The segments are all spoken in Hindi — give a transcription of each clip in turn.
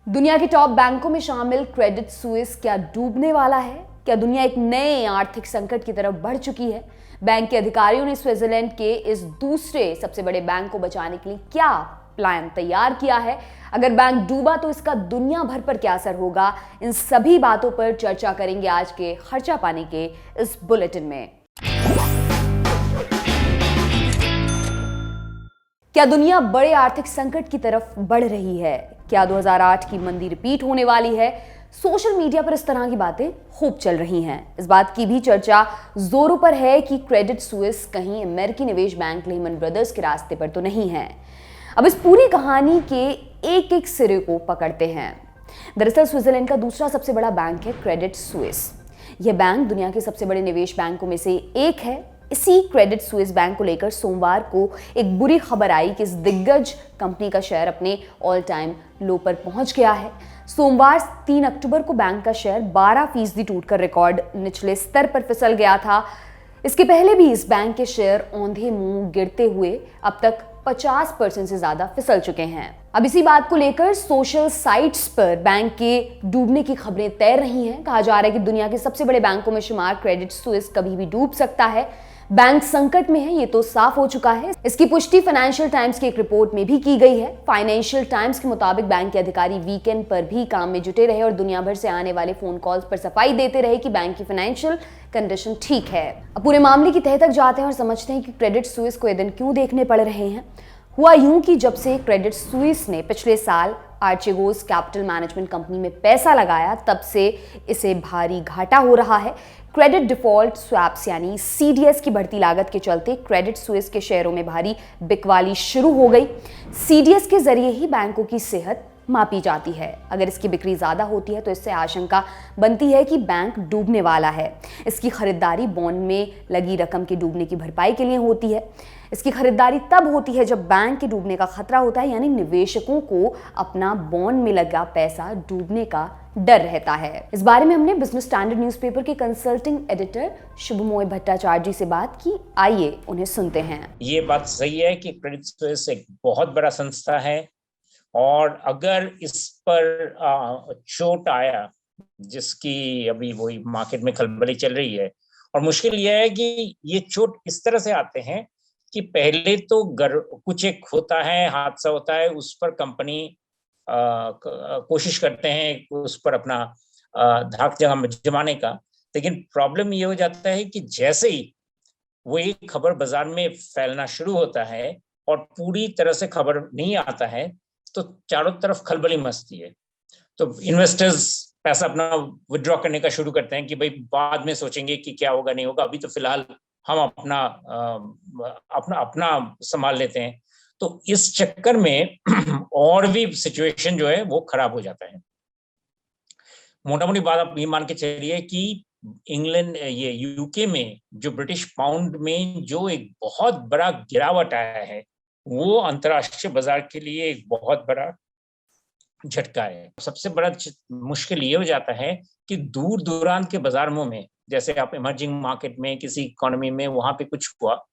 दुनिया के टॉप बैंकों में शामिल क्रेडिट सुइस क्या डूबने वाला है? क्या दुनिया एक नए आर्थिक संकट की तरफ बढ़ चुकी है? बैंक के अधिकारियों ने स्विट्जरलैंड के इस दूसरे सबसे बड़े बैंक को बचाने के लिए क्या प्लान तैयार किया है? अगर बैंक डूबा तो इसका दुनिया भर पर क्या असर होगा? इन सभी बातों पर चर्चा करेंगे आज के खर्चा पानी के इस बुलेटिन में। क्या दुनिया बड़े आर्थिक संकट की तरफ बढ़ रही है? क्या 2008 की मंदी रिपीट होने वाली है? सोशल मीडिया पर इस तरह की बातें खूब चल रही हैं। इस बात की भी चर्चा जोरों पर है कि क्रेडिट सुइस कहीं अमेरिकी निवेश बैंक लेहमन ब्रदर्स के रास्ते पर तो नहीं है। अब इस पूरी कहानी के एक एक सिरे को पकड़ते हैं। दरअसल स्विट्जरलैंड का दूसरा सबसे बड़ा बैंक है क्रेडिट सुइस। यह बैंक दुनिया के सबसे बड़े निवेश बैंकों में से एक है। इसी क्रेडिट सुइस बैंक को लेकर सोमवार को एक बुरी खबर आई कि इस दिग्गज कंपनी का शेयर अपने ऑल टाइम लो पर पहुंच गया है। सोमवार 3 अक्टूबर को बैंक का शेयर 12% टूटकर रिकॉर्ड निचले स्तर पर फिसल गया था। इसके पहले भी इस बैंक के शेयर औंधे मुंह गिरते हुए अब तक 50% से ज्यादा फिसल चुके हैं। अब इसी बात को लेकर सोशल साइट्स पर बैंक के डूबने की खबरें तैर रही हैं। कहा जा रहा है कि दुनिया के सबसे बड़े बैंकों में शुमार क्रेडिट सुइस कभी भी डूब सकता है। बैंक संकट में है, ये तो साफ हो चुका है। इसकी पुष्टि फाइनेंशियल टाइम्स की एक रिपोर्ट में भी की गई है। फाइनेंशियल टाइम्स के मुताबिक बैंक के अधिकारी वीकेंड पर भी काम में जुटे रहे और दुनिया भर से आने वाले फोन कॉल्स पर सफाई देते रहे कि बैंक की फाइनेंशियल कंडीशन ठीक है। अब पूरे मामले की तह तक जाते हैं और समझते हैं कि क्रेडिट सुइस को ये दिन क्यों देखने पड़ रहे हैं। हुआ यूं कि जब से क्रेडिट सुइस ने पिछले साल आर्चेगोस कैपिटल मैनेजमेंट कंपनी में पैसा लगाया, तब से इसे भारी घाटा हो रहा है। क्रेडिट डिफॉल्ट स्वैप्स यानी सीडीएस की बढ़ती लागत के चलते क्रेडिट सुइस के शेयरों में भारी बिकवाली शुरू हो गई। सीडीएस के जरिए ही बैंकों की सेहत मापी जाती है। अगर इसकी बिक्री ज्यादा होती है तो इससे आशंका बनती है कि बैंक डूबने वाला है। इसकी खरीदारी बॉन्ड में लगी रकम के डूबने की भरपाई के लिए होती है। इसकी खरीदारी तब होती है जब बैंक के डूबने का खतरा होता है, यानी निवेशकों को अपना बॉन्ड में लगा पैसा डूबने का डर रहता है। इस बारे में हमने बिजनेस स्टैंडर्ड न्यूज़पेपर के कंसल्टिंग एडिटर शुभमोय भट्टाचार्य जी से बात की। आइए उन्हें सुनते हैं। ये बात सही है कि क्रेडिट सुइस एक बहुत बड़ा संस्था है और अगर इस पर चोट आया, जिसकी अभी वही मार्केट में खलबली चल रही है, और मुश्किल यह है कि ये चोट इस तरह से आते हैं कि पहले तो कुछ एक होता है, हादसा होता है, उस पर कंपनी कोशिश करते हैं उस पर अपना धाक जमाने का। लेकिन प्रॉब्लम ये हो जाता है कि जैसे ही वो एक खबर बाजार में फैलना शुरू होता है और पूरी तरह से खबर नहीं आता है तो चारों तरफ खलबली मचती है। तो इन्वेस्टर्स पैसा अपना विड्रॉ करने का शुरू करते हैं कि भाई बाद में सोचेंगे कि क्या होगा नहीं होगा, अभी तो फिलहाल हम अपना संभाल लेते हैं। तो इस चक्कर में और भी सिचुएशन जो है वो खराब हो जाता है। मोटा मोटी बात आप ये मान के चलिए कि इंग्लैंड, ये यूके में जो ब्रिटिश पाउंड में जो एक बहुत बड़ा गिरावट आया है, वो अंतर्राष्ट्रीय बाजार के लिए एक बहुत बड़ा झटका है। सबसे बड़ा मुश्किल ये हो जाता है कि दूर दूरांत के बाजारों में, जैसे आप इमर्जिंग मार्केट में किसी इकोनॉमी में वहां पे कुछ हुआ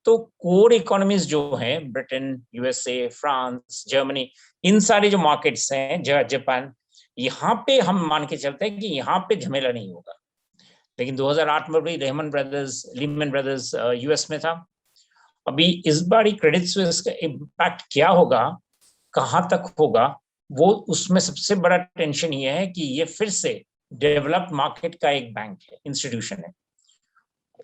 तो कोर इकोनॉमीज जो हैं, ब्रिटेन, यूएसए, फ्रांस, जर्मनी, इन सारे जो मार्केट्स हैं, जापान, यहाँ पे हम मान के चलते हैं कि यहाँ पे झमेला नहीं होगा। लेकिन 2008 में भी लेहमन ब्रदर्स यूएस में था। अभी इस बार क्रेडिट सुइस का इम्पैक्ट क्या होगा, कहाँ तक होगा, वो उसमें सबसे बड़ा टेंशन ये है कि ये फिर से डेवलप्ड मार्केट का एक बैंक है, इंस्टीट्यूशन है,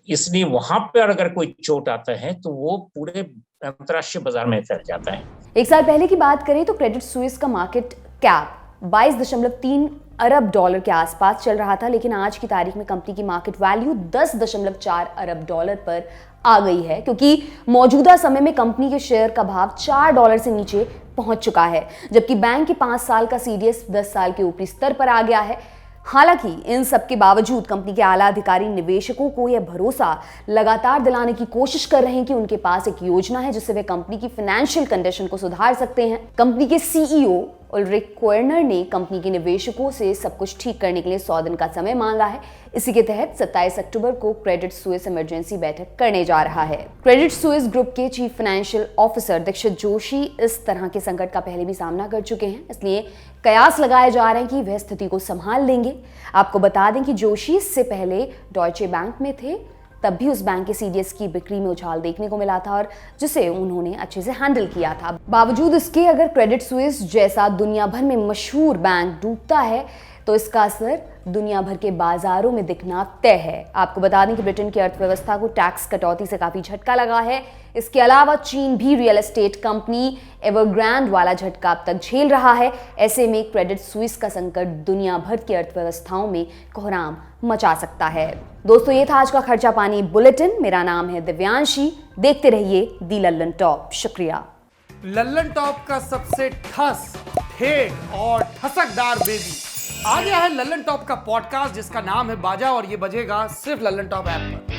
इसलिए वहां पर अगर कोई चोट आता है तो वो पूरे अंतर्राष्ट्रीय बाजार में फैल जाता है। एक साल पहले की बात करें तो क्रेडिट सुइस का मार्केट कैप 22.3 अरब डॉलर के आसपास चल रहा था, लेकिन आज की तारीख में कंपनी की मार्केट वैल्यू 10.4 अरब डॉलर पर आ गई है, क्योंकि मौजूदा समय में कंपनी के शेयर का भाव $4 से नीचे पहुंच चुका है, जबकि बैंक के 5 साल का सीडीएस 10 साल के ऊपरी स्तर पर आ गया है। हालांकि इन सब के बावजूद कंपनी के आला अधिकारी निवेशकों को यह भरोसा लगातार दिलाने की कोशिश कर रहे हैं कि उनके पास एक योजना है जिससे वे कंपनी की फाइनेंशियल कंडीशन को सुधार सकते हैं। कंपनी के सीईओ उल्रिक कोर्नर ने कंपनी के निवेशकों से सब कुछ ठीक करने के लिए 100 दिन का समय मांगा है। इसी के तहत 27 अक्टूबर को क्रेडिट सुइस इमरजेंसी बैठक करने जा रहा है। क्रेडिट सुइस ग्रुप के chief financial officer Dixit Joshi इस तरह के संकट का पहले भी सामना कर चुके हैं, इसलिए कयास लगाए जा रहे हैं कि वह स्थिति को संभाल लेंगे। आपको बता दें कि जोशी इससे पहले डॉयचे बैंक में थे, तब भी उस बैंक के सीडीएस की बिक्री में उछाल देखने को मिला था और जिसे उन्होंने अच्छे से हैंडल किया था। बावजूद इसके अगर क्रेडिट सुइस जैसा दुनिया भर में मशहूर बैंक डूबता है तो इसका असर दुनिया भर के बाजारों में दिखना तय है। आपको बता दें कि ब्रिटेन की अर्थव्यवस्था को टैक्स कटौती से काफी झटका लगा है। इसके अलावा चीन भी रियल एस्टेट कंपनी एवरग्रांड वाला झटका अब तक झेल रहा है। ऐसे में क्रेडिट सुइस का संकट दुनिया भर की अर्थव्यवस्थाओं में कोहराम मचा सकता है। दोस्तों, ये था आज का खर्चा पानी बुलेटिन। मेरा नाम है दिव्यांशी। देखते रहिए दी लल्लन टॉप। शुक्रिया। लल्लन टॉप का सबसे ठस, ठेठ और ठसकदार बेबी आ गया है लल्लन टॉप का पॉडकास्ट, जिसका नाम है बाजा, और ये बजेगा सिर्फ लल्लन टॉप ऐप पर।